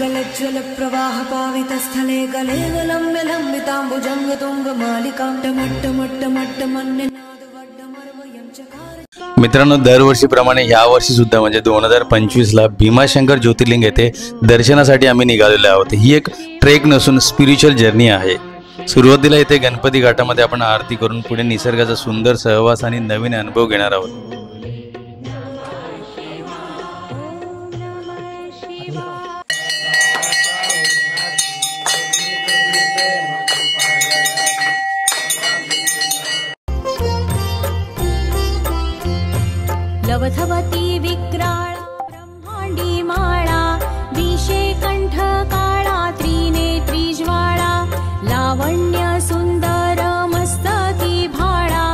गलज्ज्वल प्रवाह पावित स्थले गले लम्ब्य लम्बिताम्बुजंग तुंग मालिकां मित्रांनो, दरवर्षीप्रमाणे या वर्षी सुद्धा म्हणजे 2025 ला भीमाशंकर ज्योतिर्लिंग येथे दर्शनासाठी आम्ही निघालेलो आहोत। ही एक ट्रेक नसून स्पिरिच्युअल जर्नी आहे। सुरुवातीला येथे गणपती घाटामध्ये आपण आरती करून पुढे निसर्गाचा सुंदर सहवास आणि नवीन अनुभव घेणार आहोत। लवथवती विक्राळा ब्रह्मांडी माळा विषे कंठ काळा त्रिनेत्री ज्वाळा लावण्य सुंदर मस्तकी भाळा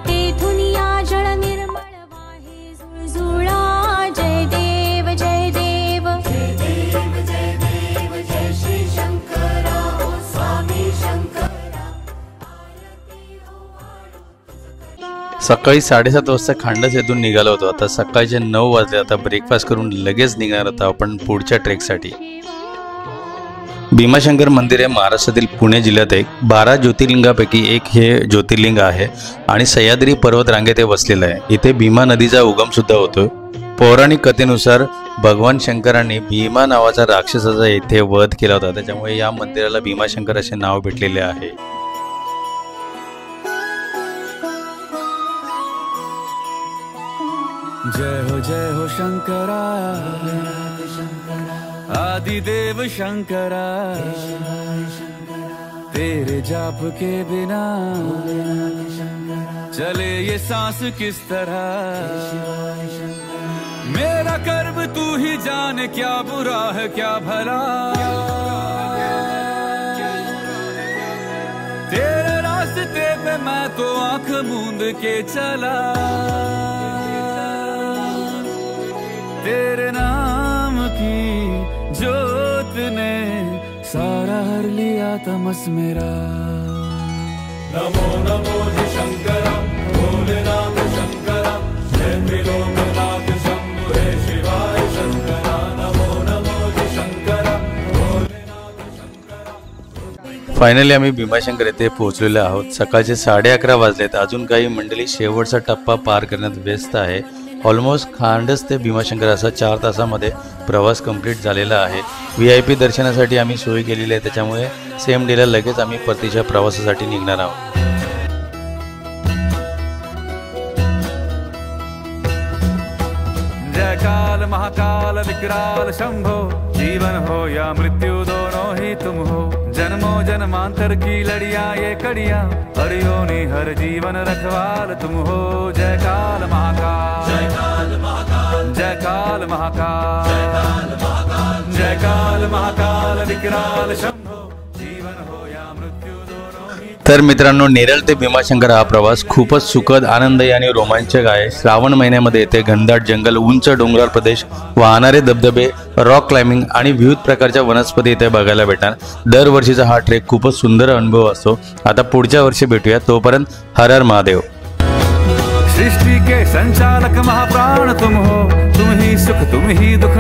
तेथून या जळ निर्मळ वाहे जुळजुळा। जय देव जय देव जय देव जय देव जय श्री शंकरा ओ स्वामी शंकरा। सकाळी 7:30 वाजता खांडस येथून निघालो होतो। आता सकाळचे 9 वाजले। आता ब्रेकफास्ट करून लगेच निघणार होतो आपण पुढच्या ट्रेकसाठी। भीमाशंकर मंदिर हे महाराष्ट्रातील पुणे जिल्ह्यात एक 12 ज्योतिर्लिंगापैकी एक हे ज्योतिर्लिंग आहे आणि सह्याद्री पर्वत रांगेत वसलेलं आहे। इथे भीमा नदीचा उगम सुद्धा होतो। पौराणिक कथेनुसार भगवान शंकरांनी भीमा नावाचा राक्षसाचा येथे वध केला होता, त्याच्यामुळे या मंदिराला भीमाशंकर असे नाव भेटलेले आहे। जय हो शंकरा आदिदेव शंकरा, तेरे जाप के बिना चले ये सांस किस तरह। मेरा कर्म तू ही जाने, क्या बुरा है क्या भला। तेरे रास्ते पे मैं तो आंख मूंद के चला, तेरे नाम की जोत ने सारा हर लिया तमस मेरा। नमो नमो जी शंकरा भोलेनाथ शंकरा, जय त्रिलोकनाथ शंभु हे शिवाय शंकरा। नमो नमो जी शंकरा भोलेनाथ शंकरा। फायनली आम्ही भीमाशंकर येथे पोहोचलेलो आहोत। सकाळचे 11:30 वाजलेत। अजून काही मंडळी शेवटचा टप्पा पार करण्यात व्यस्त आहे। ऑलमोस्ट खांडस ते भीमाशंकर असा 4 तासामध्ये प्रवास कंप्लीट झालेला आहे। VIP दर्शनासाठी आम्ही सोय केलेली आहे, त्याच्यामुळे सेम डेला लगेच आम्ही परतीच्या प्रवासासाठी निघणार आहोत। जय काल महाकाल विकराल शंभो, जीवन हो या मृत्यु दोनों ही तुम हो। जन्मों जन्मांतर की लड़ियां ये कड़ियां, हर योनि हर जीवन रखवाल तुम हो। जय काल महाकाल जय काल महाकाल जय काल महाकाल जय काल महाकाल जय काल महाकाल विकराल शंभो, जीवन हो या मृत्यु दोनों ही। तर मित्रांनो, नेरळ ते भीमाशंकर हा प्रवास खूपच सुखद, आनंददायी आणि रोमांचक आहे। श्रावण महिन्यामध्ये येथे घनदाट जंगल, उंच डोंगराळ प्रदेश, वाहणारे धबधबे, रॉक क्लाइम्बिंग आणि विविध प्रकारच्या वनस्पती इथे बघायला भेटणार। दरवर्षीचा हा ट्रेक खूपच सुंदर अनुभव असतो। आता पुढच्या वर्षी भेटूया, तोपर्यंत हर हर महादेव। सृष्टि के संचालक महाप्राण तुम हो, तुम ही सुख तुम ही दुख